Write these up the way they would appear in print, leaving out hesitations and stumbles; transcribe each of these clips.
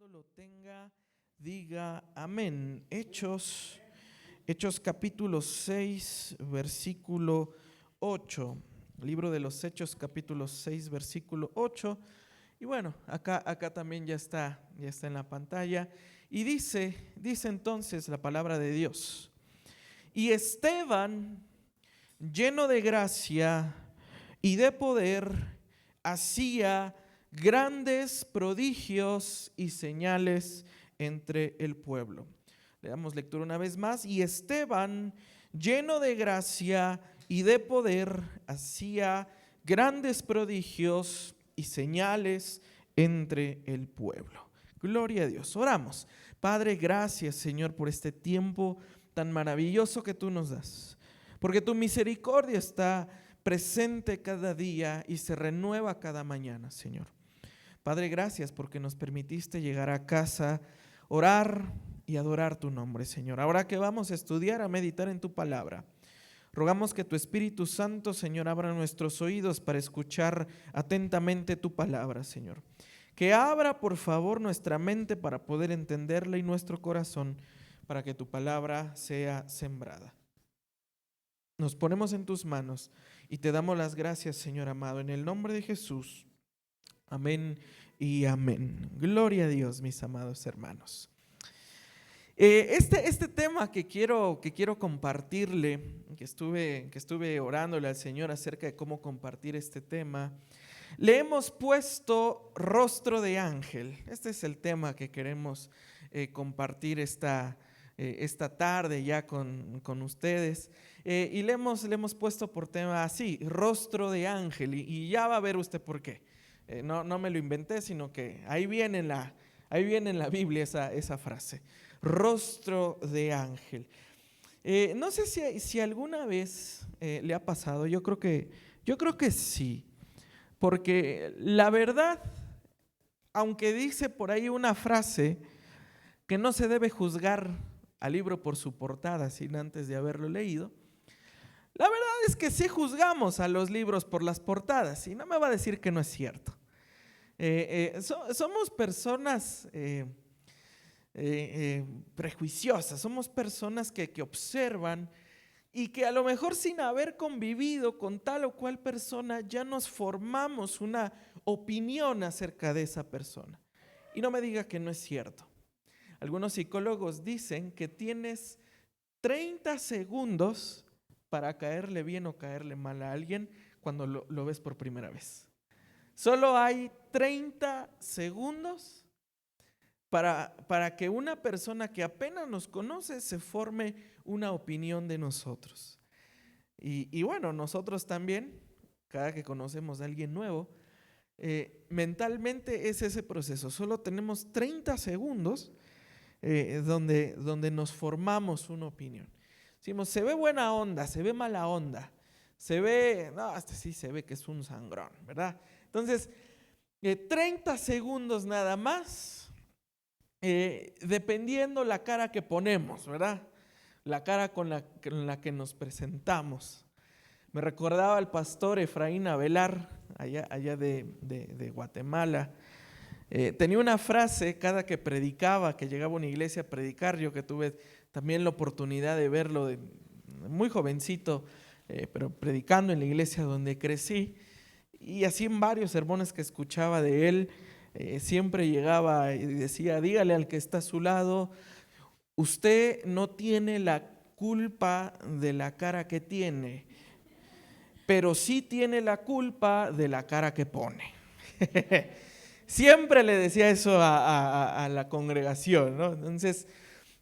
Cuando lo tenga, diga amén. Hechos capítulo 6, versículo 8. Libro de los Hechos, capítulo 6, versículo 8. Y bueno, acá también ya está en la pantalla. Y dice entonces la palabra de Dios. Y Esteban, lleno de gracia y de poder, hacía grandes prodigios y señales entre el pueblo. Le damos lectura una vez más. Y Esteban, lleno de gracia y de poder, hacía grandes prodigios y señales entre el pueblo. Gloria a Dios. Oramos. Padre, gracias, Señor, por este tiempo tan maravilloso que tú nos das, porque tu misericordia está presente cada día y se renueva cada mañana, Señor. Padre, gracias porque nos permitiste llegar a casa, orar y adorar tu nombre, Señor. Ahora que vamos a estudiar, a meditar en tu palabra, rogamos que tu Espíritu Santo, Señor, abra nuestros oídos para escuchar atentamente tu palabra, Señor. Que abra, por favor, nuestra mente para poder entenderla y nuestro corazón para que tu palabra sea sembrada. Nos ponemos en tus manos y te damos las gracias, Señor amado, en el nombre de Jesús. Amén y amén. Gloria a Dios, mis amados hermanos. Este tema que quiero compartirle, que estuve orándole al Señor acerca de cómo compartir este tema, le hemos puesto rostro de ángel. Este es el tema que queremos compartir esta tarde ya con ustedes. Y le hemos puesto por tema así, rostro de ángel. Y ya va a ver usted por qué. No me lo inventé, sino que ahí viene en la Biblia esa frase. Rostro de ángel. No sé si alguna vez le ha pasado. Yo creo que sí. Porque la verdad, aunque dice por ahí una frase que no se debe juzgar al libro por su portada sin antes de haberlo leído, la verdad es que sí juzgamos a los libros por las portadas, y no me va a decir que no es cierto. Somos personas prejuiciosas, somos personas que observan y que a lo mejor sin haber convivido con tal o cual persona ya nos formamos una opinión acerca de esa persona. Y no me diga que no es cierto. Algunos psicólogos dicen que tienes 30 segundos para caerle bien o caerle mal a alguien cuando lo ves por primera vez. Solo hay 30 segundos para que una persona que apenas nos conoce se forme una opinión de nosotros. Y bueno, nosotros también, cada que conocemos a alguien nuevo, mentalmente es ese proceso. Solo tenemos 30 segundos donde nos formamos una opinión. Decimos, se ve buena onda, se ve mala onda, se ve, no, este sí se ve que es un sangrón, ¿verdad? Entonces, 30 segundos nada más, dependiendo la cara que ponemos, ¿verdad? La cara con la que nos presentamos. Me recordaba al pastor Efraín Avelar, allá de Guatemala. Tenía una frase cada que predicaba, que llegaba a una iglesia a predicar. Yo que tuve también la oportunidad de verlo muy jovencito, pero predicando en la iglesia donde crecí. Y así en varios sermones que escuchaba de él, siempre llegaba y decía, dígale al que está a su lado, usted no tiene la culpa de la cara que tiene, pero sí tiene la culpa de la cara que pone. Siempre le decía eso a la congregación, ¿no? Entonces,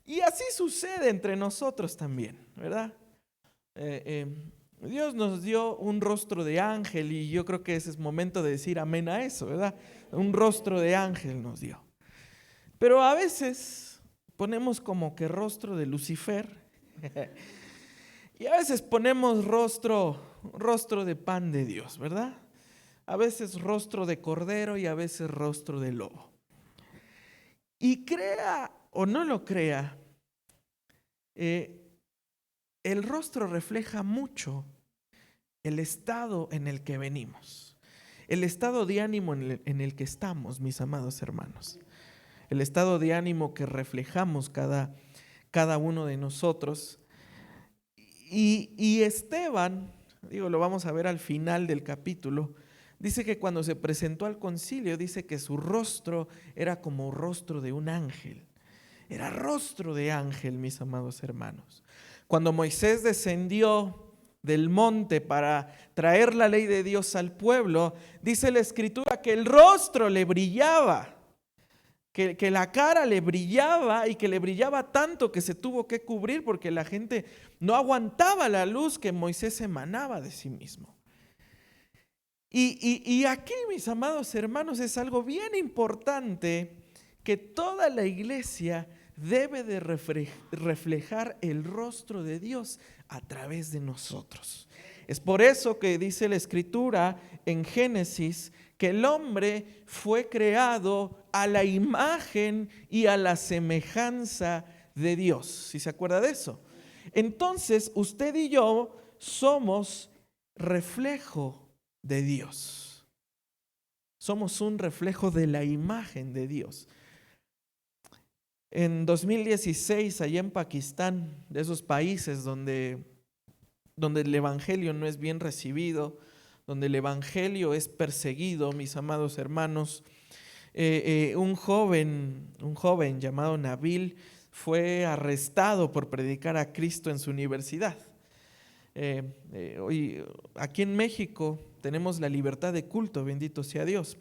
y así sucede entre nosotros también, ¿verdad? Dios nos dio un rostro de ángel y yo creo que ese es momento de decir amén a eso, ¿verdad? Un rostro de ángel nos dio. Pero a veces ponemos como que rostro de Lucifer y a veces ponemos rostro de pan de Dios, ¿verdad? A veces rostro de cordero y a veces rostro de lobo. Y crea o no lo crea, el rostro refleja mucho el estado en el que venimos, el estado de ánimo en el que estamos, mis amados hermanos. el estado de ánimo que reflejamos cada uno de nosotros. Y Esteban, lo vamos a ver al final del capítulo, dice que cuando se presentó al concilio, dice que su rostro era como rostro de un ángel. Era rostro de ángel, mis amados hermanos. Cuando Moisés descendió del monte para traer la ley de Dios al pueblo, dice la Escritura que el rostro le brillaba, que la cara le brillaba y que le brillaba tanto que se tuvo que cubrir porque la gente no aguantaba la luz que Moisés emanaba de sí mismo. Y aquí, mis amados hermanos, es algo bien importante que toda la iglesia debe de reflejar el rostro de Dios a través de nosotros. Es por eso que dice la Escritura en Génesis que el hombre fue creado a la imagen y a la semejanza de Dios. ¿Sí se acuerda de eso? Entonces, usted y yo somos reflejo de Dios. Somos un reflejo de la imagen de Dios. En 2016, allá en Pakistán, de esos países donde el evangelio no es bien recibido, donde el evangelio es perseguido, mis amados hermanos, un joven llamado Nabil fue arrestado por predicar a Cristo en su universidad. Hoy, aquí en México tenemos la libertad de culto, bendito sea Dios,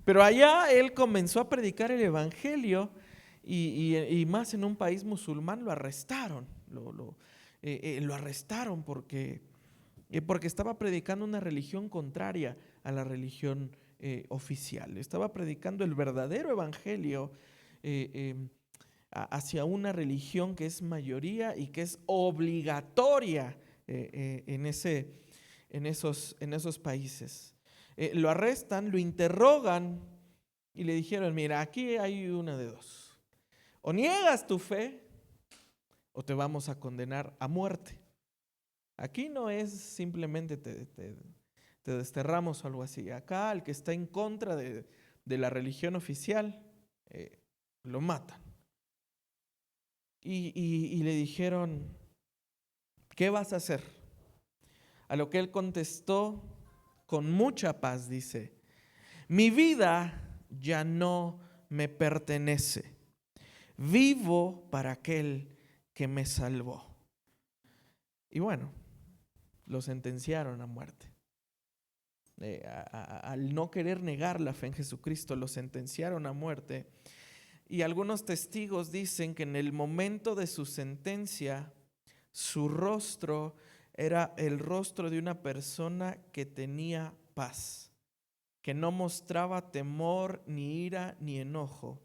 pero allá él comenzó a predicar el evangelio y más en un país musulmán lo arrestaron. Lo arrestaron porque estaba predicando una religión contraria a la religión oficial. Estaba predicando el verdadero evangelio hacia una religión que es mayoría y que es obligatoria en esos países. Lo arrestan, lo interrogan y le dijeron: mira, aquí hay una de dos. O niegas tu fe o te vamos a condenar a muerte. Aquí no es simplemente te desterramos o algo así. Acá el que está en contra de la religión oficial, lo matan. Y le dijeron: ¿qué vas a hacer? A lo que él contestó con mucha paz, dice: mi vida ya no me pertenece. Vivo para aquel que me salvó. Y bueno, lo sentenciaron a muerte. Al no querer negar la fe en Jesucristo, lo sentenciaron a muerte. Y algunos testigos dicen que en el momento de su sentencia, su rostro era el rostro de una persona que tenía paz, que no mostraba temor, ni ira, ni enojo,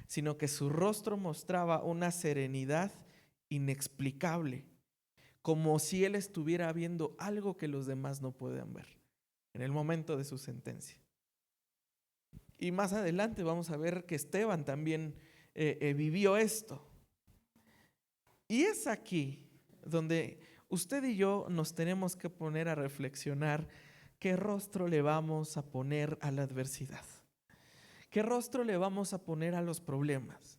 sino que su rostro mostraba una serenidad inexplicable, como si él estuviera viendo algo que los demás no pueden ver en el momento de su sentencia. Y más adelante vamos a ver que Esteban también vivió esto. Y es aquí donde usted y yo nos tenemos que poner a reflexionar qué rostro le vamos a poner a la adversidad. ¿Qué rostro le vamos a poner a los problemas?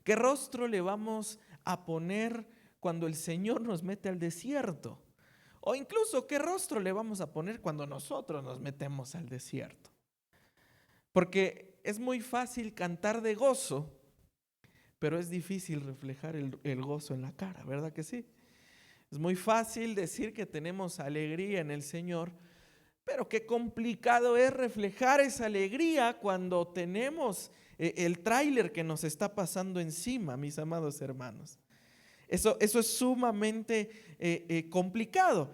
¿Qué rostro le vamos a poner cuando el Señor nos mete al desierto? O incluso, ¿qué rostro le vamos a poner cuando nosotros nos metemos al desierto? Porque es muy fácil cantar de gozo, pero es difícil reflejar el gozo en la cara, ¿verdad que sí? Es muy fácil decir que tenemos alegría en el Señor, pero qué complicado es reflejar esa alegría cuando tenemos el tráiler que nos está pasando encima, mis amados hermanos. Eso es sumamente complicado.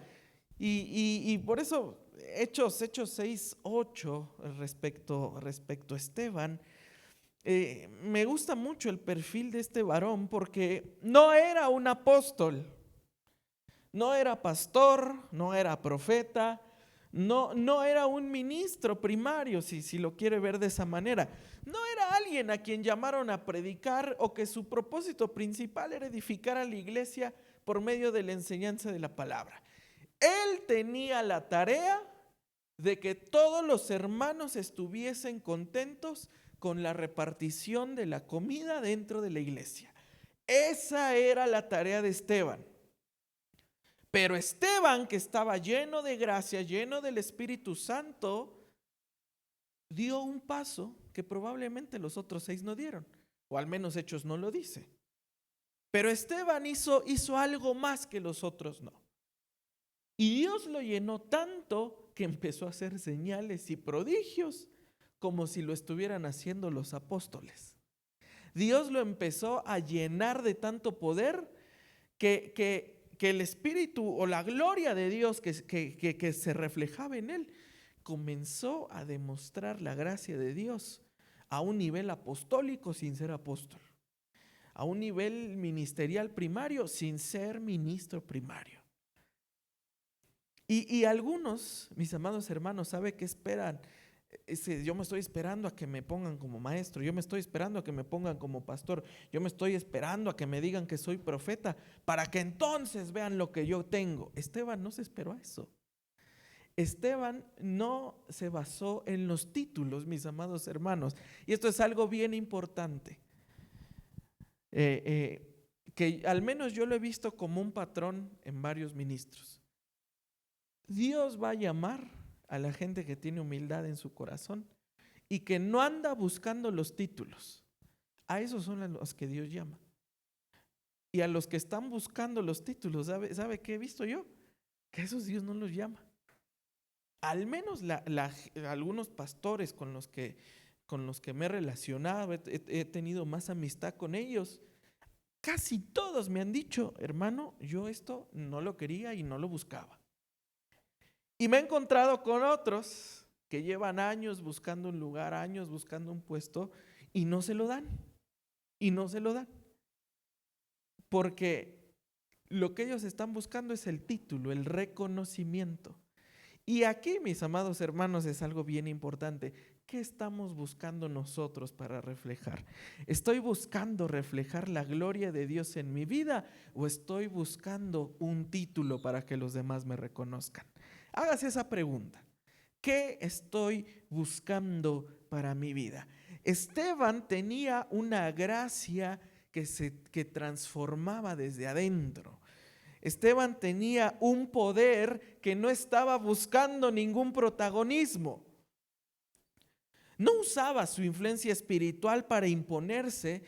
Y por eso Hechos 6:8 respecto a Esteban, me gusta mucho el perfil de este varón porque no era un apóstol, no era pastor, no era profeta, no era un ministro primario, si lo quiere ver de esa manera. No era alguien a quien llamaron a predicar o que su propósito principal era edificar a la iglesia por medio de la enseñanza de la palabra. Él tenía la tarea de que todos los hermanos estuviesen contentos con la repartición de la comida dentro de la iglesia. Esa era la tarea de Esteban. Pero Esteban, que estaba lleno de gracia, lleno del Espíritu Santo, dio un paso que probablemente los otros 6 no dieron, o al menos Hechos no lo dice. Pero Esteban hizo algo más que los otros no. Y Dios lo llenó tanto que empezó a hacer señales y prodigios como si lo estuvieran haciendo los apóstoles. Dios lo empezó a llenar de tanto poder que el Espíritu o la gloria de Dios que se reflejaba en él comenzó a demostrar la gracia de Dios a un nivel apostólico sin ser apóstol, a un nivel ministerial primario sin ser ministro primario. Y algunos, mis amados hermanos, ¿sabe qué esperan? Yo me estoy esperando a que me pongan como maestro, yo me estoy esperando a que me pongan como pastor, yo me estoy esperando a que me digan que soy profeta para que entonces vean lo que yo tengo. Esteban no se esperó a eso. Esteban no se basó en los títulos, mis amados hermanos, y esto es algo bien importante, que al menos yo lo he visto como un patrón en varios ministros. Dios va a llamar a la gente que tiene humildad en su corazón y que no anda buscando los títulos. A esos son a los que Dios llama. Y a los que están buscando los títulos, ¿sabe qué he visto yo? Que a esos Dios no los llama. Al menos algunos pastores con los que me he relacionado, he tenido más amistad con ellos, casi todos me han dicho: hermano, yo esto no lo quería y no lo buscaba. Y me he encontrado con otros que llevan años buscando un lugar, años buscando un puesto y no se lo dan. Y no se lo dan. Porque lo que ellos están buscando es el título, el reconocimiento. Y aquí, mis amados hermanos, es algo bien importante. ¿Qué estamos buscando nosotros para reflejar? ¿Estoy buscando reflejar la gloria de Dios en mi vida o estoy buscando un título para que los demás me reconozcan? Hágase esa pregunta. ¿Qué estoy buscando para mi vida? Esteban tenía una gracia que transformaba desde adentro. Esteban tenía un poder que no estaba buscando ningún protagonismo. No usaba su influencia espiritual para imponerse,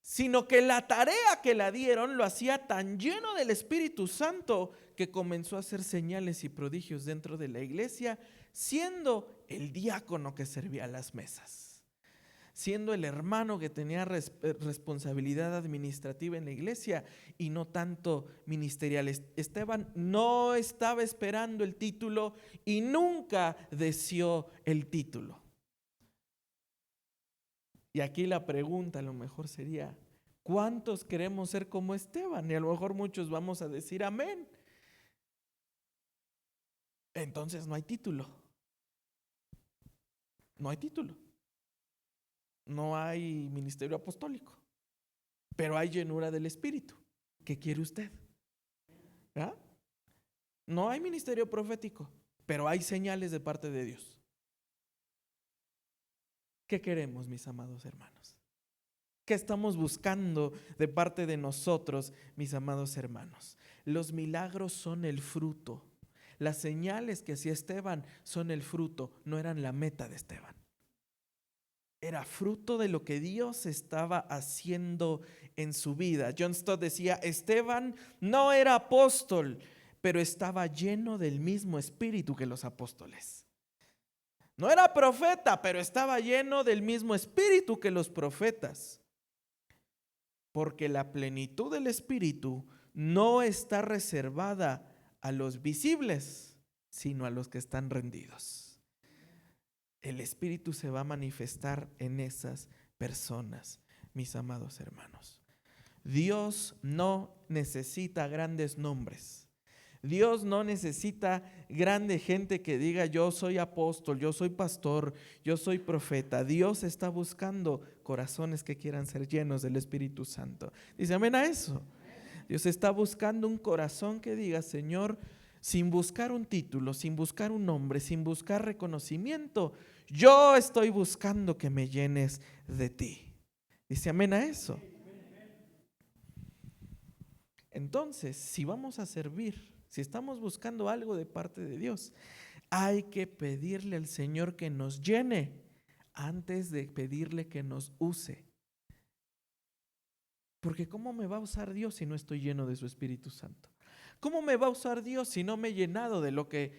sino que la tarea que le dieron lo hacía tan lleno del Espíritu Santo que comenzó a hacer señales y prodigios dentro de la iglesia, siendo el diácono que servía a las mesas, siendo el hermano que tenía responsabilidad administrativa en la iglesia y no tanto ministerial. Esteban no estaba esperando el título y nunca deseó el título. Y aquí la pregunta a lo mejor sería: ¿cuántos queremos ser como Esteban? Y a lo mejor muchos vamos a decir amén. Entonces no hay título. No hay título. No hay ministerio apostólico, pero hay llenura del Espíritu. ¿Qué quiere usted? ¿Ah? No hay ministerio profético, pero hay señales de parte de Dios. ¿Qué queremos, mis amados hermanos? ¿Qué estamos buscando de parte de nosotros, mis amados hermanos? Los milagros son el fruto. Las señales que hacía Esteban son el fruto, no eran la meta de Esteban. Era fruto de lo que Dios estaba haciendo en su vida. John Stott decía: Esteban no era apóstol, pero estaba lleno del mismo espíritu que los apóstoles. No era profeta, pero estaba lleno del mismo espíritu que los profetas. Porque la plenitud del espíritu no está reservada a los visibles, sino a los que están rendidos. El Espíritu se va a manifestar en esas personas, mis amados hermanos. Dios no necesita grandes nombres. Dios no necesita grande gente que diga: yo soy apóstol, yo soy pastor, yo soy profeta. Dios está buscando corazones que quieran ser llenos del Espíritu Santo. Dice amén a eso. Dios está buscando un corazón que diga: Señor, sin buscar un título, sin buscar un nombre, sin buscar reconocimiento. Yo estoy buscando que me llenes de ti. Dice amén a eso. Entonces, si vamos a servir, si estamos buscando algo de parte de Dios, hay que pedirle al Señor que nos llene antes de pedirle que nos use. Porque ¿cómo me va a usar Dios si no estoy lleno de su Espíritu Santo? ¿Cómo me va a usar Dios si no me he llenado de lo que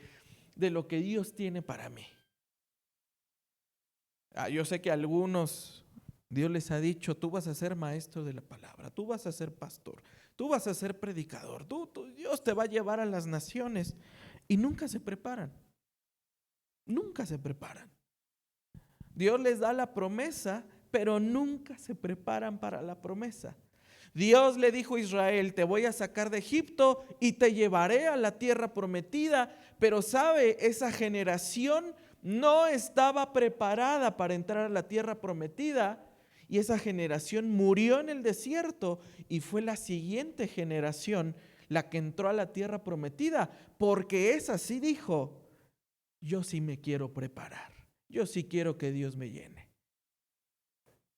Dios tiene para mí? Yo sé que a algunos Dios les ha dicho, tú vas a ser maestro de la palabra, tú vas a ser pastor, tú vas a ser predicador, Dios te va a llevar a las naciones, y nunca se preparan, nunca se preparan. Dios les da la promesa, pero nunca se preparan para la promesa. Dios le dijo a Israel, te voy a sacar de Egipto y te llevaré a la tierra prometida, pero sabe, esa generación no estaba preparada para entrar a la tierra prometida, y esa generación murió en el desierto, y fue la siguiente generación la que entró a la tierra prometida, porque esa sí dijo, yo sí me quiero preparar, yo sí quiero que Dios me llene.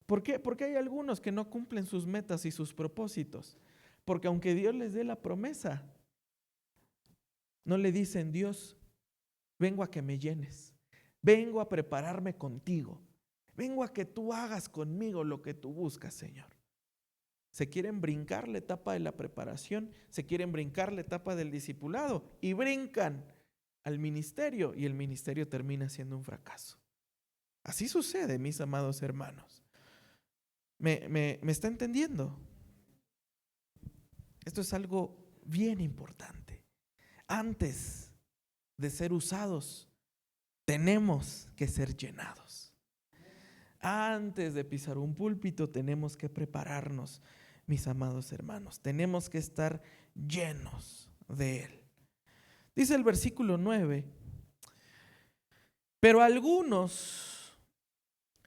¿Por qué? Porque hay algunos que no cumplen sus metas y sus propósitos. Porque aunque Dios les dé la promesa, no le dicen, Dios, vengo a que me llenes, vengo a prepararme contigo, vengo a que tú hagas conmigo lo que tú buscas, Señor. Se quieren brincar la etapa de la preparación, se quieren brincar la etapa del discipulado y brincan al ministerio, y el ministerio termina siendo un fracaso. Así sucede, mis amados hermanos. ¿Me está entendiendo? Esto es algo bien importante. Antes de ser usados, tenemos que ser llenados. Antes de pisar un púlpito, tenemos que prepararnos, mis amados hermanos. Tenemos que estar llenos de Él. Dice el versículo 9, pero algunos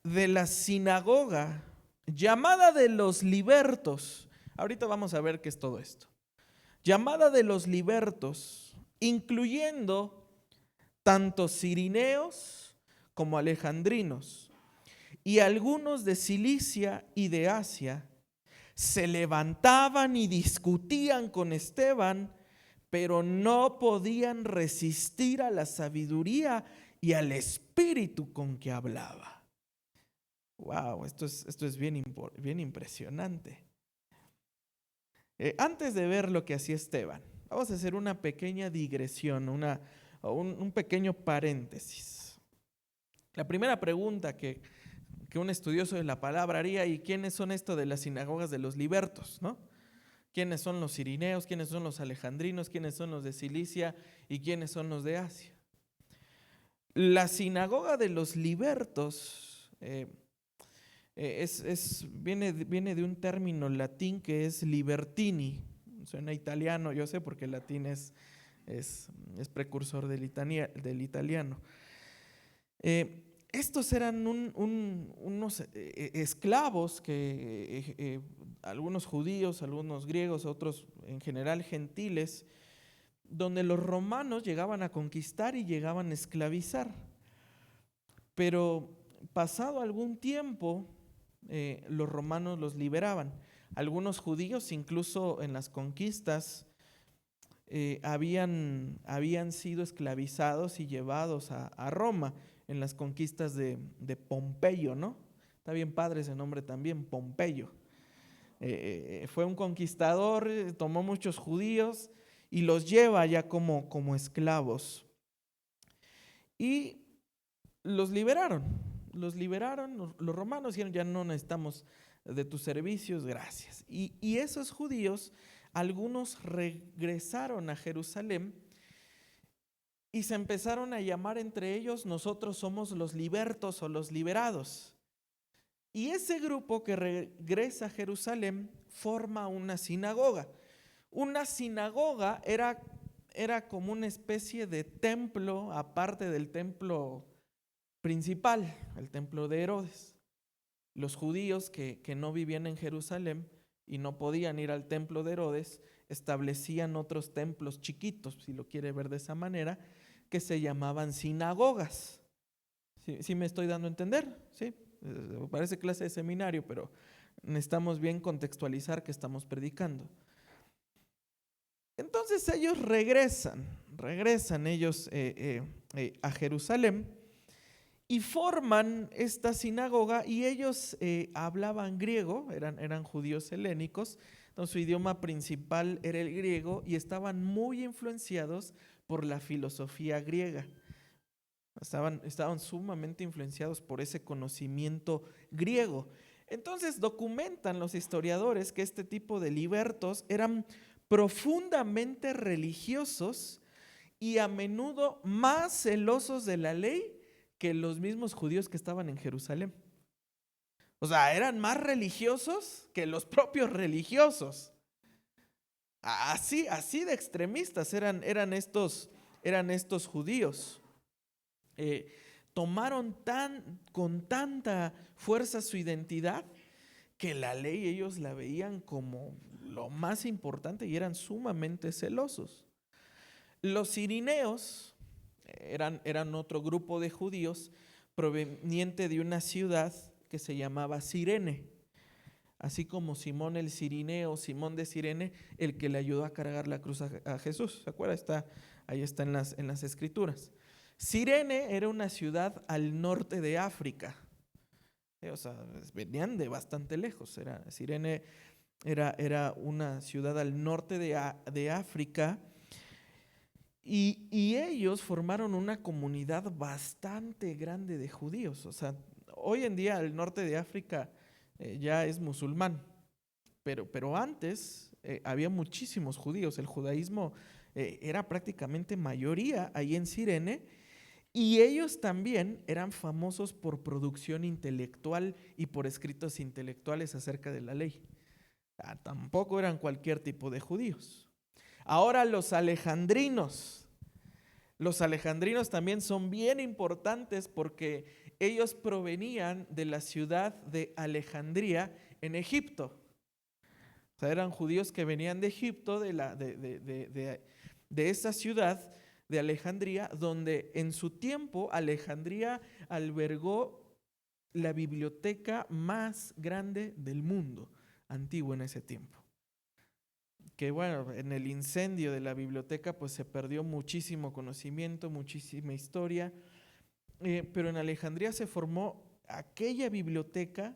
de la sinagoga llamada de los libertos, ahorita vamos a ver qué es todo esto, llamada de los libertos, incluyendo tanto cirineos como alejandrinos, y algunos de Cilicia y de Asia, se levantaban y discutían con Esteban, pero no podían resistir a la sabiduría y al espíritu con que hablaba. Wow, esto es bien impresionante. Antes de ver lo que hacía Esteban, vamos a hacer una pequeña digresión, un pequeño paréntesis. La primera pregunta que un estudioso de la palabra haría, ¿y quiénes son esto de las sinagogas de los libertos, no? ¿Quiénes son los cirineos? ¿Quiénes son los alejandrinos? ¿Quiénes son los de Cilicia? ¿Y quiénes son los de Asia? La sinagoga de los libertos viene de un término latín que es libertini. Suena italiano, yo sé, porque el latín es precursor del italiano. Estos eran unos esclavos que algunos judíos, algunos griegos, otros en general gentiles, donde los romanos llegaban a conquistar y llegaban a esclavizar. Pero pasado algún tiempo, los romanos los liberaban. Algunos judíos, incluso en las conquistas, habían sido esclavizados y llevados a Roma en las conquistas de Pompeyo, ¿no? Está bien padre ese nombre también, Pompeyo. Fue un conquistador, tomó muchos judíos y los lleva ya como esclavos. Y los liberaron, los romanos dijeron, ya no necesitamos de tus servicios, gracias. Y esos judíos, algunos regresaron a Jerusalén y se empezaron a llamar entre ellos, nosotros somos los libertos o los liberados. Y ese grupo que regresa a Jerusalén forma una sinagoga. Una sinagoga era como una especie de templo, aparte del templo principal, el templo de Herodes. Los judíos que no vivían en Jerusalén y no podían ir al templo de Herodes, establecían otros templos chiquitos, si lo quiere ver de esa manera, que se llamaban sinagogas. ¿Sí me estoy dando a entender? Sí, parece clase de seminario, pero necesitamos bien contextualizar que estamos predicando. Entonces ellos regresan ellos a Jerusalén y forman esta sinagoga, y ellos hablaban griego, eran judíos helénicos, entonces su idioma principal era el griego y estaban muy influenciados por la filosofía griega. Estaban sumamente influenciados por ese conocimiento griego. Entonces documentan los historiadores que este tipo de libertos eran profundamente religiosos y a menudo más celosos de la ley que los mismos judíos que estaban en Jerusalén. O sea, eran más religiosos que los propios religiosos. Así de extremistas eran estos judíos. Tomaron con tanta fuerza su identidad que la ley ellos la veían como lo más importante y eran sumamente celosos. Los cirineos eran otro grupo de judíos proveniente de una ciudad que se llamaba Cirene, así como Simón el Cirineo, Simón de Cirene, el que le ayudó a cargar la cruz a Jesús. ¿Se acuerda? Ahí está en las escrituras. Cirene era una ciudad al norte de África. O sea, venían de bastante lejos. Cirene era una ciudad al norte de África, y ellos formaron una comunidad bastante grande de judíos. O sea, hoy en día el norte de África ya es musulmán, pero antes había muchísimos judíos. El judaísmo era prácticamente mayoría ahí en Cirene. Y ellos también eran famosos por producción intelectual y por escritos intelectuales acerca de la ley. Tampoco eran cualquier tipo de judíos. Ahora los alejandrinos también son bien importantes porque ellos provenían de la ciudad de Alejandría en Egipto. O sea, eran judíos que venían de Egipto, de esa ciudad de Alejandría, donde en su tiempo Alejandría albergó la biblioteca más grande del mundo antiguo en ese tiempo. Que bueno, en el incendio de la biblioteca pues se perdió muchísimo conocimiento, muchísima historia, pero en Alejandría se formó aquella biblioteca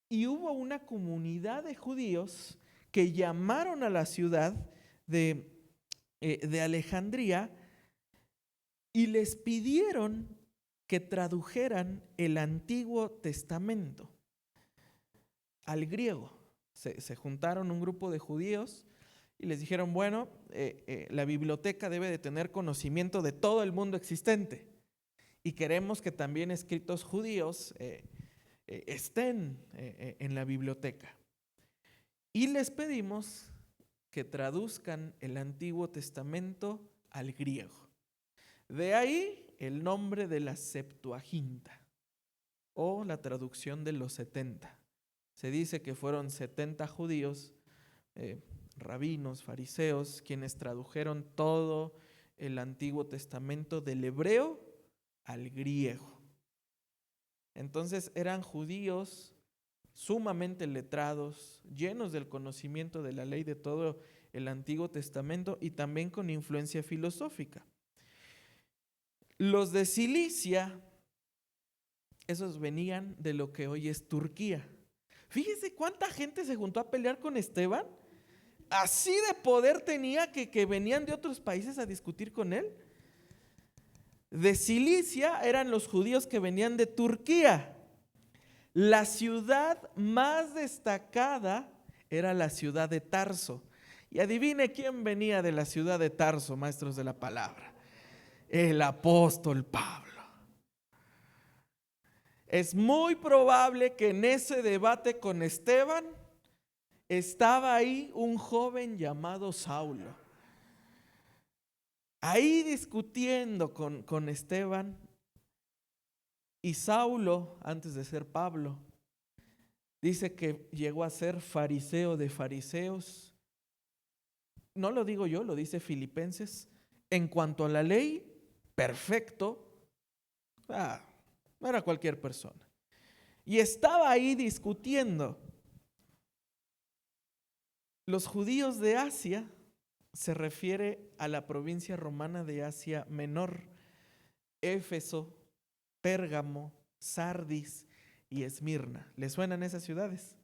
y hubo una comunidad de judíos que llamaron a la ciudad de Alejandría y les pidieron que tradujeran el Antiguo Testamento al griego. Se juntaron un grupo de judíos y les dijeron, bueno, la biblioteca debe de tener conocimiento de todo el mundo existente y queremos que también escritos judíos estén en la biblioteca. Y les pedimos que traduzcan el Antiguo Testamento al griego. De ahí el nombre de la Septuaginta o la traducción de los 70. Se dice que fueron 70 judíos, rabinos, fariseos, quienes tradujeron todo el Antiguo Testamento del hebreo al griego. Entonces eran judíos sumamente letrados, llenos del conocimiento de la ley de todo el Antiguo Testamento y también con influencia filosófica. Los de Cilicia, esos venían de lo que hoy es Turquía. Fíjese cuánta gente se juntó a pelear con Esteban. Así de poder tenía que venían de otros países a discutir con él. De Cilicia eran los judíos que venían de Turquía. La ciudad más destacada era la ciudad de Tarso. Y adivine quién venía de la ciudad de Tarso, maestros de la palabra. El apóstol Pablo. Es muy probable que en ese debate con Esteban estaba ahí un joven llamado Saulo. Ahí discutiendo con Esteban. Y Saulo, antes de ser Pablo, dice que llegó a ser fariseo de fariseos No lo digo yo, lo dice Filipenses. En cuanto a la ley, perfecto. No era cualquier persona. Y estaba ahí discutiendo. Los judíos de Asia se refiere a la provincia romana de Asia Menor, Éfeso, Pérgamo, Sardis y Esmirna. ¿Les suenan esas ciudades?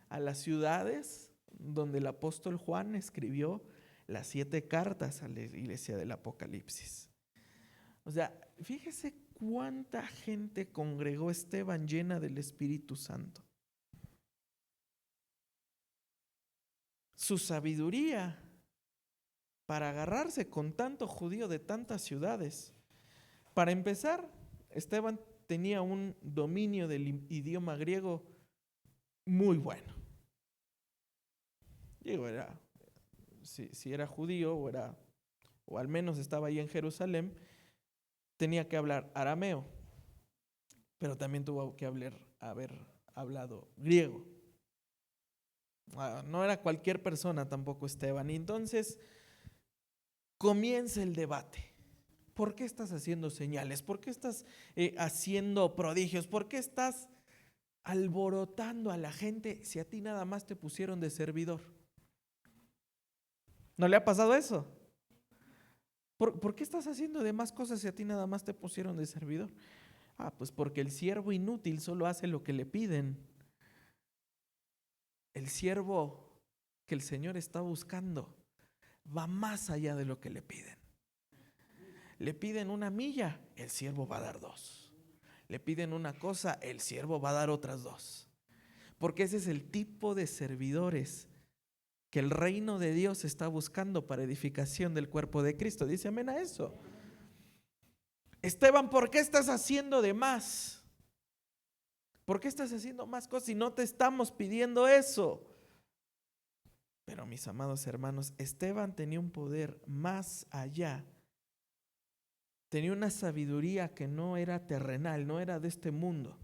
A las ciudades donde el apóstol Juan escribió las 7 cartas a la iglesia del Apocalipsis. O sea, fíjese cuánta gente congregó Esteban llena del Espíritu Santo. Su sabiduría para agarrarse con tanto judío de tantas ciudades. Para empezar, Esteban tenía un dominio del idioma griego muy bueno. Digo, si era judío o al menos estaba ahí en Jerusalén, tenía que hablar arameo, pero también tuvo que haber hablado griego. No era cualquier persona tampoco Esteban. Y entonces comienza el debate. ¿Por qué estás haciendo señales? ¿Por qué estás haciendo prodigios? ¿Por qué estás alborotando a la gente si a ti nada más te pusieron de servidor? ¿No le ha pasado eso? ¿Por qué estás haciendo demás cosas si a ti nada más te pusieron de servidor? Pues porque el siervo inútil solo hace lo que le piden. El siervo que el Señor está buscando va más allá de lo que le piden. Le piden 1 milla, el siervo va a dar 2. Le piden una cosa, el siervo va a dar otras 2. Porque ese es el tipo de servidores que el reino de Dios está buscando para edificación del cuerpo de Cristo. Dice amén a eso. Esteban, ¿por qué estás haciendo de más? ¿Por qué estás haciendo más cosas si no te estamos pidiendo eso? Pero mis amados hermanos, Esteban tenía un poder más allá. Tenía una sabiduría que no era terrenal, no era de este mundo.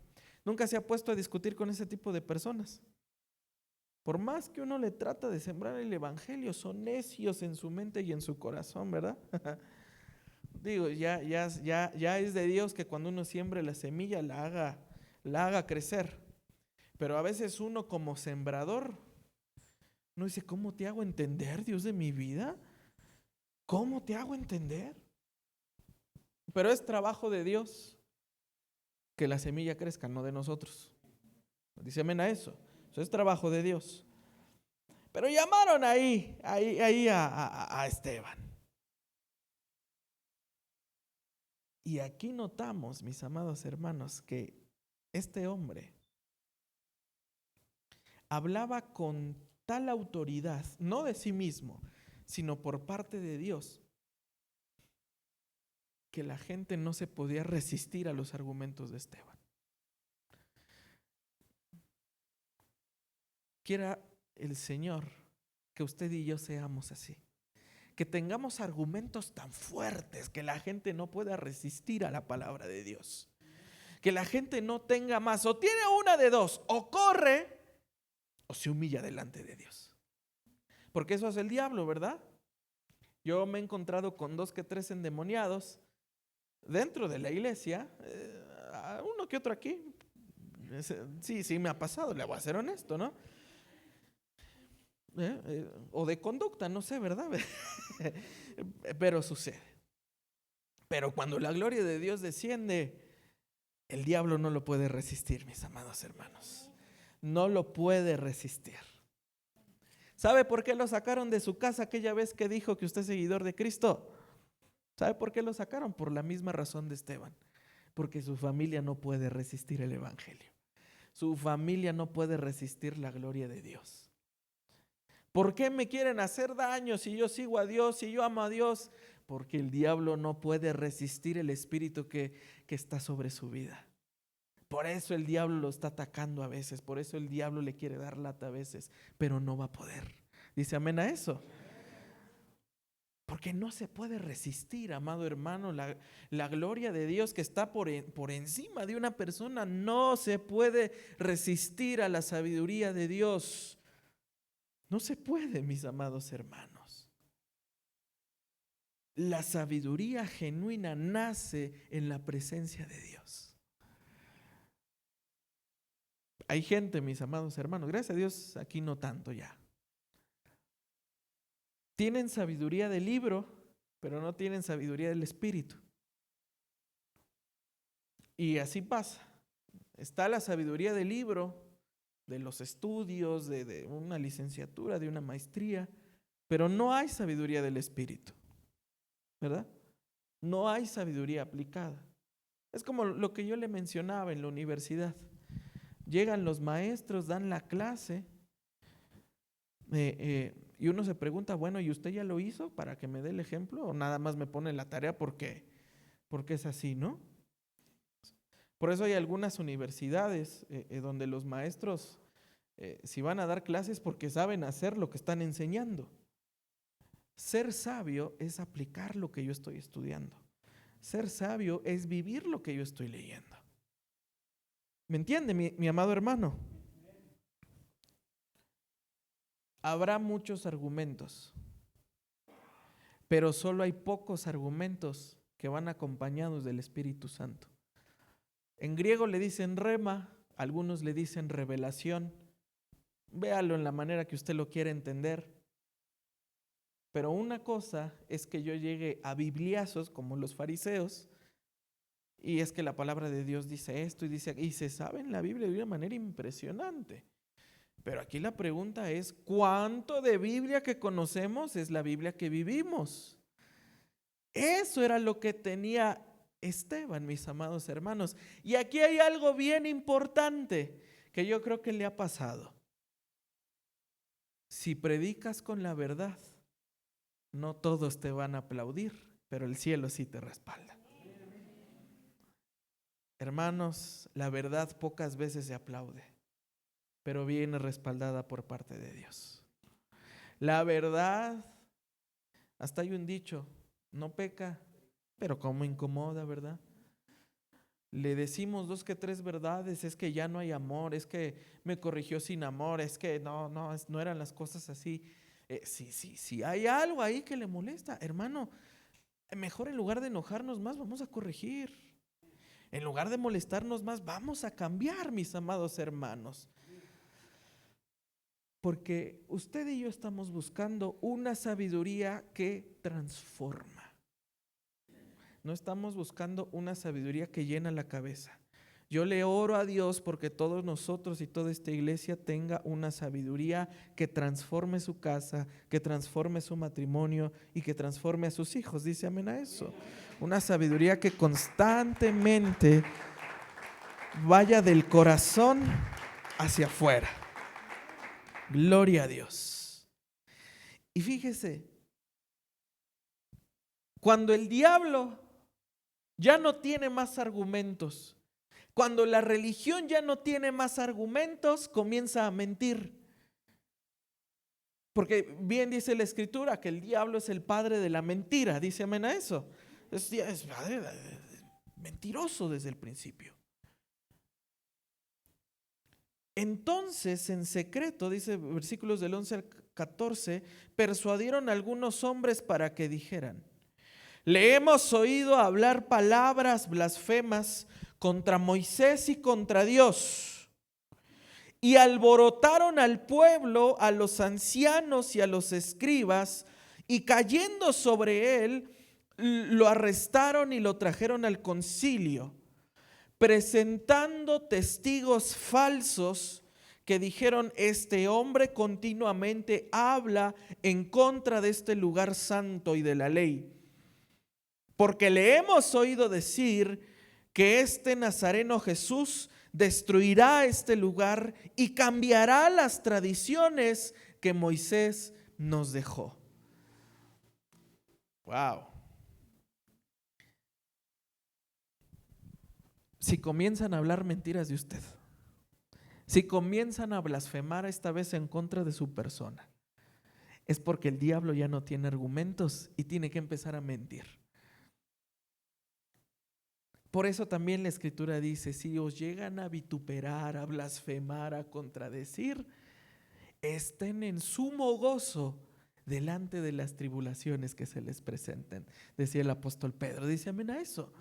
Nunca se ha puesto a discutir con ese tipo de personas. Por más que uno le trata de sembrar el evangelio, son necios en su mente y en su corazón, ¿verdad? Digo, ya es de Dios que cuando uno siembre la semilla la haga crecer. Pero a veces uno como sembrador, uno dice, ¿cómo te hago entender, Dios de mi vida? ¿Cómo te hago entender? Pero es trabajo de Dios que la semilla crezca, no de nosotros. Dice amén a eso. Eso es trabajo de Dios. Pero llamaron ahí a Esteban. Y aquí notamos, mis amados hermanos, que este hombre hablaba con tal autoridad, no de sí mismo, sino por parte de Dios, que la gente no se podía resistir a los argumentos de Esteban. Quiera el Señor que usted y yo seamos así, que tengamos argumentos tan fuertes que la gente no pueda resistir a la palabra de Dios, que la gente no tenga más, o tiene una de dos, o corre o se humilla delante de Dios, porque eso hace el diablo, ¿verdad? Yo me he encontrado con 2 que 3 endemoniados dentro de la iglesia, uno que otro aquí. Sí me ha pasado, le voy a ser honesto, ¿no? O de conducta, no sé, ¿verdad? Pero sucede. Pero cuando la gloria de Dios desciende, el diablo no lo puede resistir, mis amados hermanos. No lo puede resistir. ¿Sabe por qué lo sacaron de su casa aquella vez que dijo que usted es seguidor de Cristo? ¿Sabe por qué lo sacaron? Por la misma razón de Esteban. Porque su familia no puede resistir el evangelio. Su familia no puede resistir la gloria de Dios. ¿Por qué me quieren hacer daño si yo sigo a Dios, si yo amo a Dios? Porque el diablo no puede resistir el espíritu que está sobre su vida. Por eso el diablo lo está atacando a veces, por eso el diablo le quiere dar lata a veces, pero no va a poder. Dice amén a eso. Porque no se puede resistir, amado hermano, la gloria de Dios que está por encima de una persona. No se puede resistir a la sabiduría de Dios. No se puede, mis amados hermanos. La sabiduría genuina nace en la presencia de Dios. Hay gente, mis amados hermanos, gracias a Dios aquí no tanto ya. Tienen sabiduría del libro, pero no tienen sabiduría del espíritu. Y así pasa. Está la sabiduría del libro, de los estudios, de una licenciatura, de una maestría, pero no hay sabiduría del espíritu, ¿verdad? No hay sabiduría aplicada. Es como lo que yo le mencionaba en la universidad. Llegan los maestros, dan la clase, y uno se pregunta, bueno, ¿y usted ya lo hizo para que me dé el ejemplo? ¿O nada más me pone la tarea porque es así, ¿no? Por eso hay algunas universidades donde los maestros, si van a dar clases, porque saben hacer lo que están enseñando. Ser sabio es aplicar lo que yo estoy estudiando. Ser sabio es vivir lo que yo estoy leyendo. ¿Me entiende, mi amado hermano? Habrá muchos argumentos, pero solo hay pocos argumentos que van acompañados del Espíritu Santo. En griego le dicen rema, algunos le dicen revelación. Véalo en la manera que usted lo quiera entender. Pero una cosa es que yo llegue a bibliazos como los fariseos, y es que la palabra de Dios dice esto y se sabe en la Biblia de una manera impresionante. Pero aquí la pregunta es, ¿cuánto de Biblia que conocemos es la Biblia que vivimos? Eso era lo que tenía Esteban, mis amados hermanos. Y aquí hay algo bien importante que yo creo que le ha pasado. Si predicas con la verdad, no todos te van a aplaudir, pero el cielo sí te respalda. Hermanos, la verdad pocas veces se aplaude, pero viene respaldada por parte de Dios. La verdad, hasta hay un dicho, no peca, pero como incomoda, ¿verdad? Le decimos 2 que 3 verdades, es que ya no hay amor, es que me corrigió sin amor, es que no eran las cosas así. Sí, hay algo ahí que le molesta, hermano, mejor en lugar de enojarnos más, vamos a corregir. En lugar de molestarnos más, vamos a cambiar, mis amados hermanos. Porque usted y yo estamos buscando una sabiduría que transforma. No estamos buscando una sabiduría que llena la cabeza. Yo le oro a Dios porque todos nosotros y toda esta iglesia tenga una sabiduría que transforme su casa, que transforme su matrimonio y que transforme a sus hijos. Dice amén a eso. Una sabiduría que constantemente vaya del corazón hacia afuera. Gloria a Dios. Y fíjese, cuando el diablo ya no tiene más argumentos, cuando la religión ya no tiene más argumentos, comienza a mentir. Porque bien dice la Escritura que el diablo es el padre de la mentira. Dice amén a eso. Es mentiroso desde el principio. Entonces, en secreto, dice versículos del 11 al 14, persuadieron a algunos hombres para que dijeran: le hemos oído hablar palabras blasfemas contra Moisés y contra Dios. Y alborotaron al pueblo, a los ancianos y a los escribas, y cayendo sobre él, lo arrestaron y lo trajeron al concilio, presentando testigos falsos que dijeron: este hombre continuamente habla en contra de este lugar santo y de la ley. Porque le hemos oído decir que este Nazareno Jesús destruirá este lugar y cambiará las tradiciones que Moisés nos dejó. Wow. Si comienzan a hablar mentiras de usted, si comienzan a blasfemar esta vez en contra de su persona, es porque el diablo ya no tiene argumentos y tiene que empezar a mentir. Por eso también la Escritura dice: si os llegan a vituperar, a blasfemar, a contradecir, estén en sumo gozo delante de las tribulaciones que se les presenten, decía el apóstol Pedro. Dice amén a eso.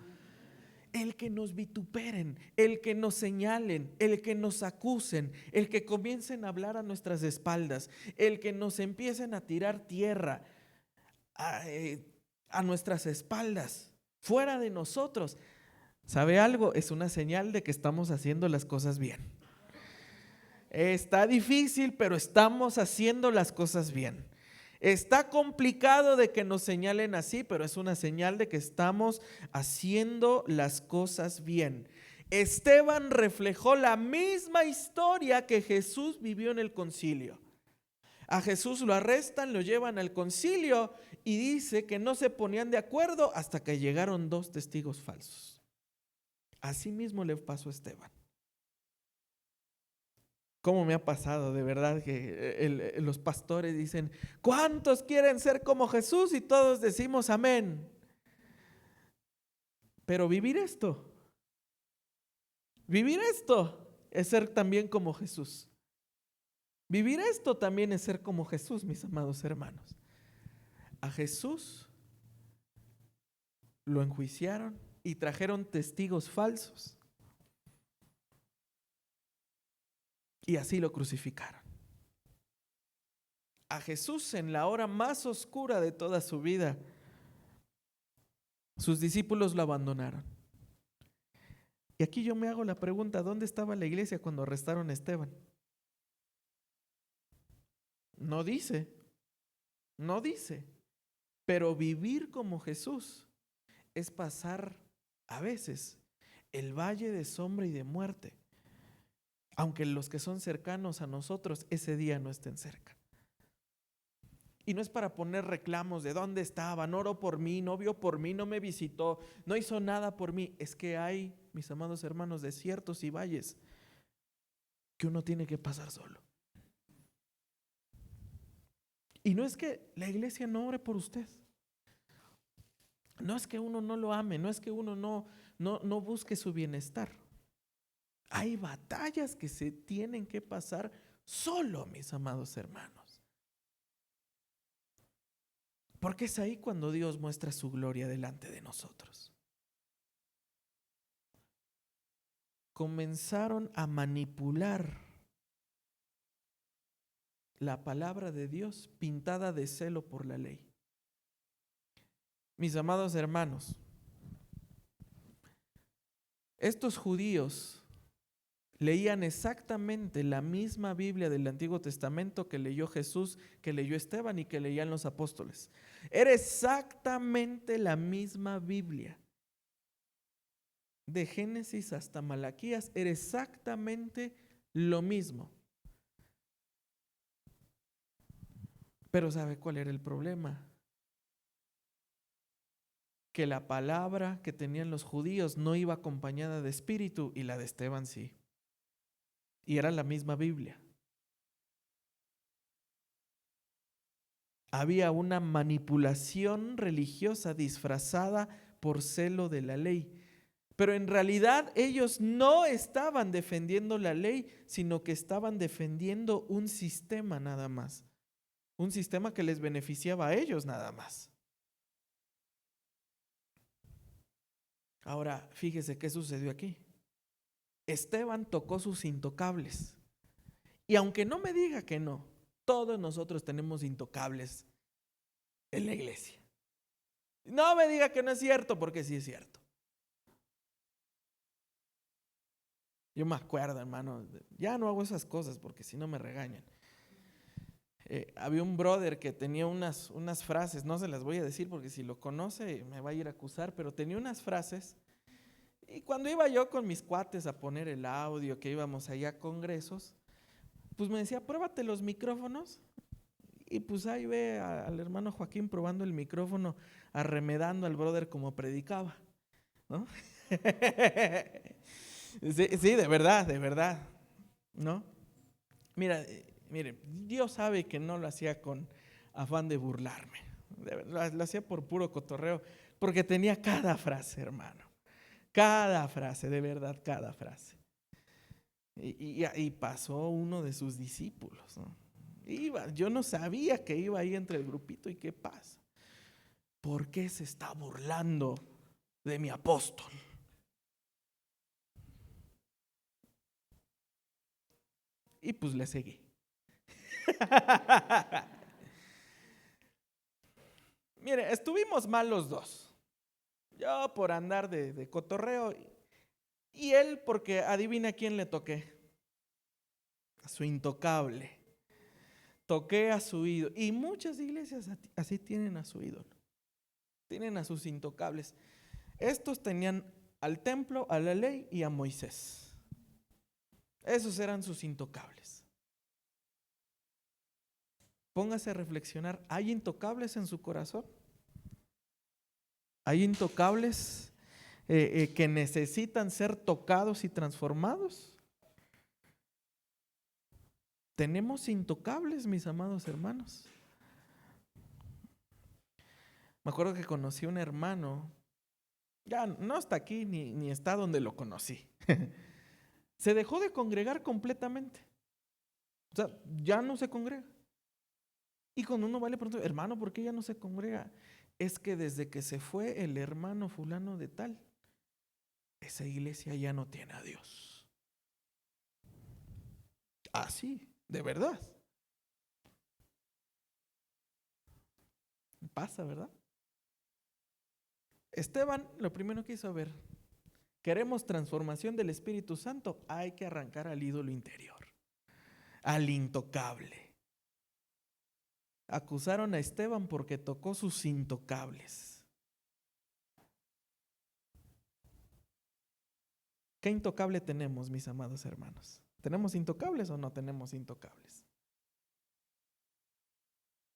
El que nos vituperen, el que nos señalen, el que nos acusen, el que comiencen a hablar a nuestras espaldas, el que nos empiecen a tirar tierra a nuestras espaldas, fuera de nosotros. ¿Sabe algo? Es una señal de que estamos haciendo las cosas bien. Está difícil, pero estamos haciendo las cosas bien. Está complicado de que nos señalen así, pero es una señal de que estamos haciendo las cosas bien. Esteban reflejó la misma historia que Jesús vivió en el concilio. A Jesús lo arrestan, lo llevan al concilio y dice que no se ponían de acuerdo hasta que llegaron 2 testigos falsos. Así mismo le pasó a Esteban. ¿Cómo me ha pasado de verdad que los pastores dicen, ¿cuántos quieren ser como Jesús? Y todos decimos amén. Pero vivir esto es ser también como Jesús. Vivir esto también es ser como Jesús, mis amados hermanos. A Jesús lo enjuiciaron y trajeron testigos falsos. Y así lo crucificaron. A Jesús en la hora más oscura de toda su vida, sus discípulos lo abandonaron. Y aquí yo me hago la pregunta, ¿dónde estaba la iglesia cuando arrestaron a Esteban? No dice, pero vivir como Jesús es pasar a veces el valle de sombra y de muerte, aunque los que son cercanos a nosotros ese día no estén cerca. Y no es para poner reclamos de dónde estaba, no oró por mí, no vio por mí, no me visitó, no hizo nada por mí. Es que hay, mis amados hermanos, desiertos y valles que uno tiene que pasar solo. Y no es que la iglesia no ore por usted. No es que uno no lo ame, no es que uno no busque su bienestar. Hay batallas que se tienen que pasar solo, mis amados hermanos. Porque es ahí cuando Dios muestra su gloria delante de nosotros. Comenzaron a manipular la palabra de Dios pintada de celo por la ley. Mis amados hermanos, estos judíos leían exactamente la misma Biblia del Antiguo Testamento que leyó Jesús, que leyó Esteban y que leían los apóstoles. Era exactamente la misma Biblia. De Génesis hasta Malaquías era exactamente lo mismo. Pero ¿sabe cuál era el problema? Que la palabra que tenían los judíos no iba acompañada de espíritu y la de Esteban sí. Y era la misma Biblia. Había una manipulación religiosa disfrazada por celo de la ley. Pero en realidad ellos no estaban defendiendo la ley, sino que estaban defendiendo un sistema nada más. Un sistema que les beneficiaba a ellos nada más. Ahora, fíjese qué sucedió aquí. Esteban tocó sus intocables. Y aunque no me diga que no, todos nosotros tenemos intocables en la iglesia. No me diga que no es cierto, porque sí es cierto. Yo me acuerdo, hermano, ya no hago esas cosas porque si no me regañan. Había un brother que tenía unas frases, no se las voy a decir porque si lo conoce me va a ir a acusar, pero tenía unas frases. Y cuando iba yo con mis cuates a poner el audio, que íbamos allá a congresos, pues me decía, pruébate los micrófonos. Y pues ahí ve al hermano Joaquín probando el micrófono, arremedando al brother como predicaba, ¿no? Sí, de verdad, ¿no? Mire, Dios sabe que no lo hacía con afán de burlarme, lo hacía por puro cotorreo, porque tenía cada frase, hermano, cada frase, de verdad, cada frase. Y pasó uno de sus discípulos, ¿no? Yo no sabía que iba ahí entre el grupito. ¿Y qué pasa? ¿Por qué se está burlando de mi apóstol? Y pues le seguí. Mire, estuvimos mal los dos. Yo por andar de cotorreo y él porque adivina quién le toqué. A su intocable. Toqué a su ídolo. Y muchas iglesias así tienen a su ídolo. Tienen a sus intocables. Estos tenían al templo, a la ley y a Moisés. Esos eran sus intocables. Póngase a reflexionar. ¿Hay intocables en su corazón? ¿Hay intocables que necesitan ser tocados y transformados? Tenemos intocables, mis amados hermanos. Me acuerdo que conocí a un hermano, ya no está aquí ni está donde lo conocí. Se dejó de congregar completamente. O sea, ya no se congrega. Y cuando uno va le pregunta, hermano, ¿por qué ya no se congrega? Es que desde que se fue el hermano fulano de tal, esa iglesia ya no tiene a Dios. Así, de verdad. Pasa, ¿verdad? Esteban lo primero que hizo ver, queremos transformación del Espíritu Santo, hay que arrancar al ídolo interior, al intocable. Acusaron a Esteban porque tocó sus intocables. ¿Qué intocable tenemos, mis amados hermanos? ¿Tenemos intocables o no tenemos intocables?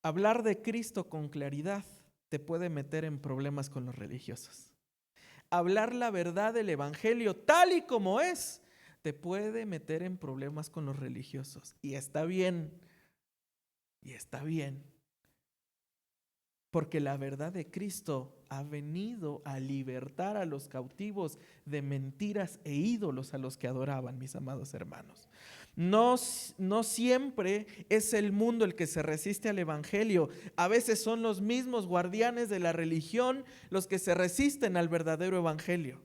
Hablar de Cristo con claridad te puede meter en problemas con los religiosos. Hablar la verdad del evangelio tal y como es te puede meter en problemas con los religiosos. Y está bien. Y está bien. Porque la verdad de Cristo ha venido a libertar a los cautivos de mentiras e ídolos a los que adoraban, mis amados hermanos. No siempre es el mundo el que se resiste al evangelio. A veces son los mismos guardianes de la religión los que se resisten al verdadero evangelio.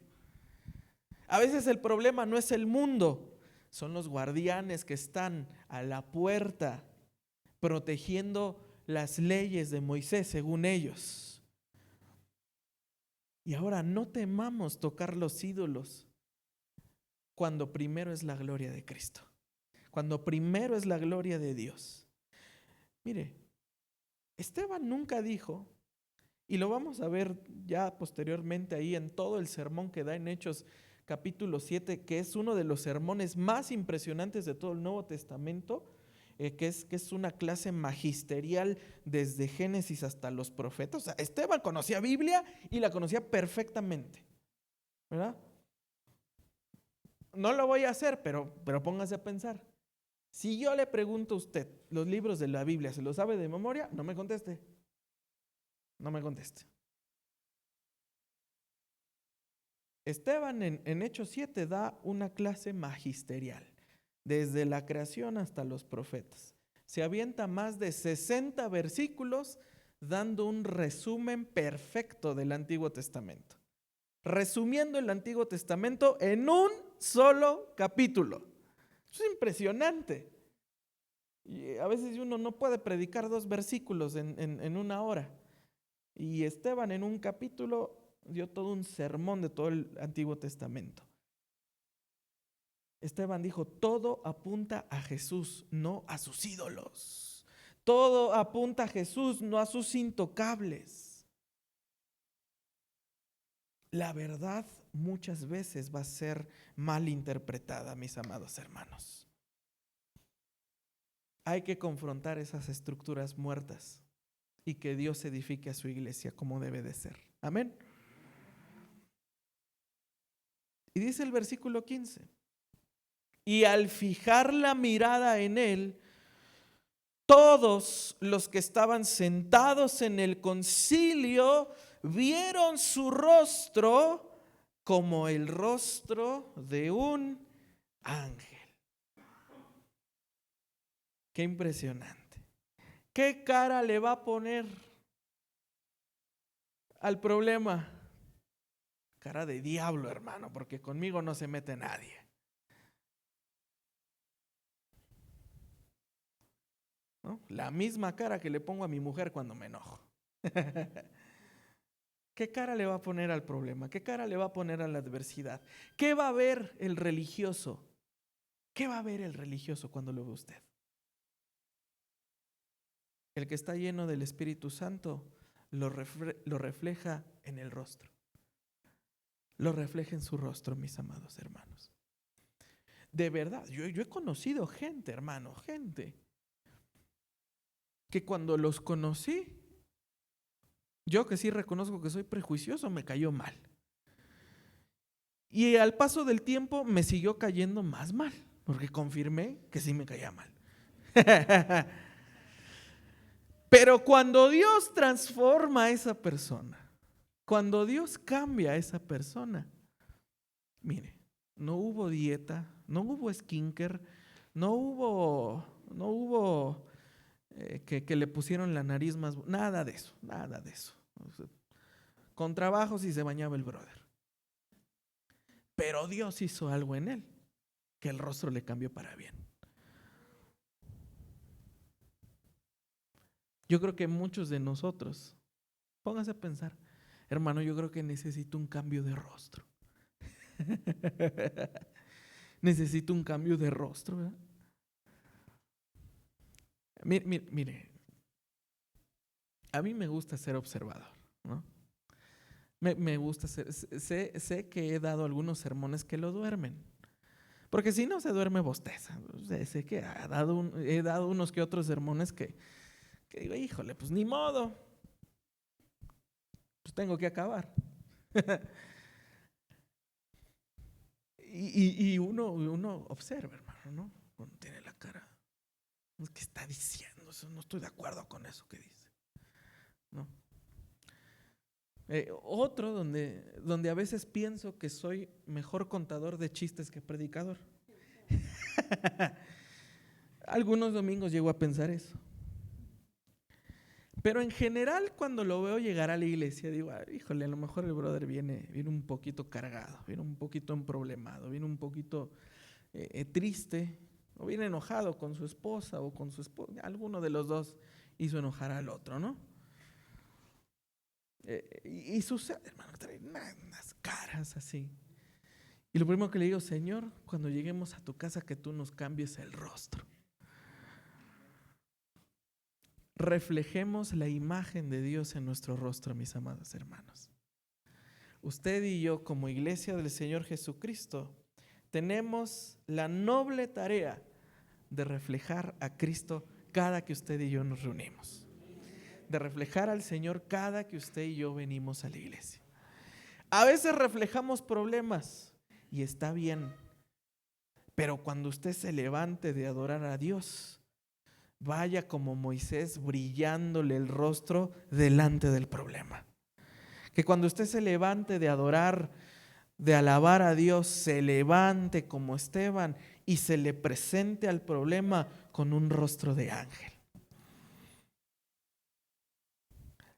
A veces el problema no es el mundo, son los guardianes que están a la puerta protegiendo las leyes de Moisés según ellos. Y ahora no temamos tocar los ídolos cuando primero es la gloria de Cristo, cuando primero es la gloria de Dios. Mire, Esteban nunca dijo, y lo vamos a ver ya posteriormente ahí en todo el sermón que da en Hechos capítulo 7, que es uno de los sermones más impresionantes de todo el Nuevo Testamento, que es una clase magisterial desde Génesis hasta los profetas. O sea, Esteban conocía Biblia y la conocía perfectamente, ¿verdad? No lo voy a hacer, pero póngase a pensar. Si yo le pregunto a usted los libros de la Biblia, ¿se los sabe de memoria? No me conteste. No me conteste. Esteban en Hechos 7 da una clase magisterial, desde la creación hasta los profetas. Se avienta más de 60 versículos dando un resumen perfecto del Antiguo Testamento. Resumiendo el Antiguo Testamento en un solo capítulo. Es impresionante. Y a veces uno no puede predicar 2 versículos en una hora. Y Esteban en un capítulo dio todo un sermón de todo el Antiguo Testamento. Esteban dijo, todo apunta a Jesús, no a sus ídolos. Todo apunta a Jesús, no a sus intocables. La verdad muchas veces va a ser mal interpretada, mis amados hermanos. Hay que confrontar esas estructuras muertas y que Dios edifique a su iglesia como debe de ser. Amén. Y dice el versículo 15, y al fijar la mirada en él, todos los que estaban sentados en el concilio vieron su rostro como el rostro de un ángel. Qué impresionante. ¿qué cara le va a poner al problema? Cara de diablo, hermano, porque conmigo no se mete nadie. ¿No? La misma cara que le pongo a mi mujer cuando me enojo. ¿Qué cara le va a poner al problema? ¿Qué cara le va a poner a la adversidad? ¿Qué va a ver el religioso? ¿Qué va a ver el religioso cuando lo ve usted? El que está lleno del Espíritu Santo lo refleja en el rostro. Lo refleja en su rostro, mis amados hermanos. De verdad, yo he conocido gente, hermano, gente, que cuando los conocí, yo que sí reconozco que soy prejuicioso, me cayó mal. Y al paso del tiempo me siguió cayendo más mal, porque confirmé que sí me caía mal. Pero cuando Dios transforma a esa persona, cuando Dios cambia a esa persona, mire, no hubo dieta, no hubo skincare, no hubo que le pusieron la nariz más, nada de eso, nada de eso. O sea, con trabajos y se bañaba el brother. Pero Dios hizo algo en él, que el rostro le cambió para bien. Yo creo que muchos de nosotros, póngase a pensar, hermano, yo creo que necesito un cambio de rostro. Necesito un cambio de rostro, ¿verdad? Mire, a mí me gusta ser observador, ¿no? Me gusta ser, sé que he dado algunos sermones que lo duermen, porque si no se duerme bosteza. Sé que he dado unos que otros sermones que digo, híjole, pues ni modo, pues tengo que acabar. y uno observa, hermano, ¿no? Uno tiene la cara, ¿qué está diciendo? Eso, no estoy de acuerdo con eso que dice, ¿no? Otro donde a veces pienso que soy mejor contador de chistes que predicador. Algunos domingos llego a pensar eso. Pero en general, cuando lo veo llegar a la iglesia, digo, híjole, a lo mejor el brother viene un poquito cargado, viene un poquito emproblemado, viene un poquito triste, o viene enojado con su esposa o con su esposa. Alguno de los dos hizo enojar al otro, ¿no? Y sucede, hermano, trae unas caras así. Y lo primero que le digo, Señor, cuando lleguemos a tu casa, que tú nos cambies el rostro. Reflejemos la imagen de Dios en nuestro rostro, mis amados hermanos. Usted y yo, como iglesia del Señor Jesucristo, tenemos la noble tarea de reflejar a Cristo cada que usted y yo nos reunimos. De reflejar al Señor cada que usted y yo venimos a la iglesia. A veces reflejamos problemas y está bien, pero cuando usted se levante de adorar a Dios, vaya como Moisés brillándole el rostro delante del problema. Que cuando usted se levante de adorar, de alabar a Dios, se levante como Esteban y se le presente al problema con un rostro de ángel.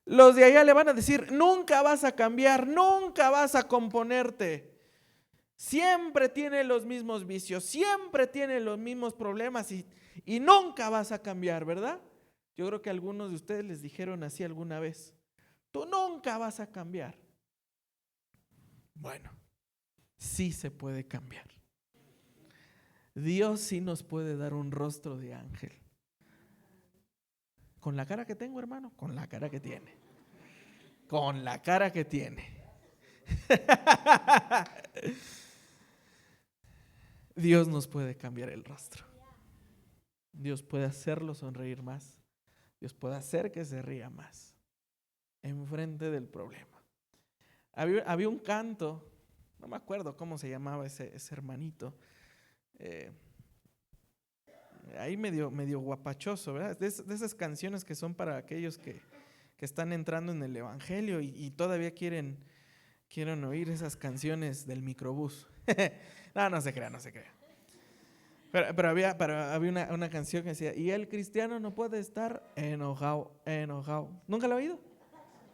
Los de allá le van a decir, nunca vas a cambiar, nunca vas a componerte. Siempre tiene los mismos vicios, siempre tiene los mismos problemas y nunca vas a cambiar, ¿verdad? Yo creo que algunos de ustedes les dijeron así alguna vez. Tú nunca vas a cambiar. Bueno, sí se puede cambiar. Dios sí nos puede dar un rostro de ángel. Con la cara que tengo, hermano, con la cara que tiene. Con la cara que tiene. Dios nos puede cambiar el rostro. Dios puede hacerlo sonreír más. Dios puede hacer que se ría más enfrente del problema. Había un canto, no me acuerdo cómo se llamaba ese hermanito, ahí medio guapachoso, ¿verdad? De esas canciones que son para aquellos que están entrando en el evangelio y todavía quieren oír esas canciones del microbús. No se crea. Pero había una canción que decía, y el cristiano no puede estar enojado, enojado. ¿Nunca lo ha oído?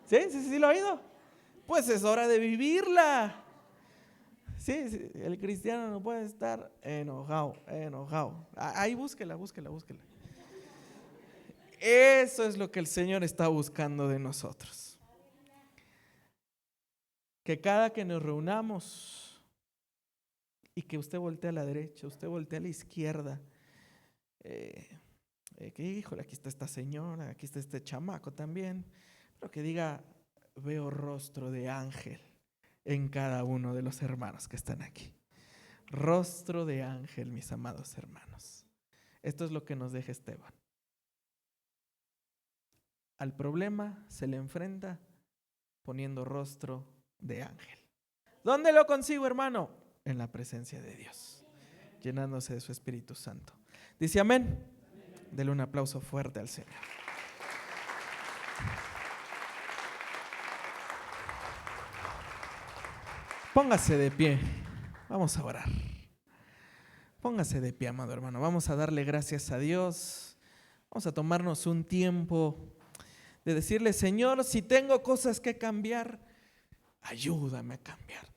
Sí, lo ha oído. Pues es hora de vivirla. Sí, el cristiano no puede estar enojado, enojado. Ahí búsquela. Eso es lo que el Señor está buscando de nosotros. Que cada que nos reunamos y que usted voltee a la derecha, usted voltee a la izquierda, que híjole, aquí está esta señora, aquí está este chamaco también, pero que diga, veo rostro de ángel en cada uno de los hermanos que están aquí. Rostro de ángel, mis amados hermanos. Esto es lo que nos deja Esteban. Al problema se le enfrenta poniendo rostro de ángel. ¿Dónde lo consigo, hermano? En la presencia de Dios, llenándose de su Espíritu Santo. Dice amén. Dele un aplauso fuerte al Señor. Póngase de pie. Vamos a orar. Póngase de pie, amado hermano. Vamos a darle gracias a Dios. Vamos a tomarnos un tiempo de decirle, Señor, si tengo cosas que cambiar, ayúdame a cambiar.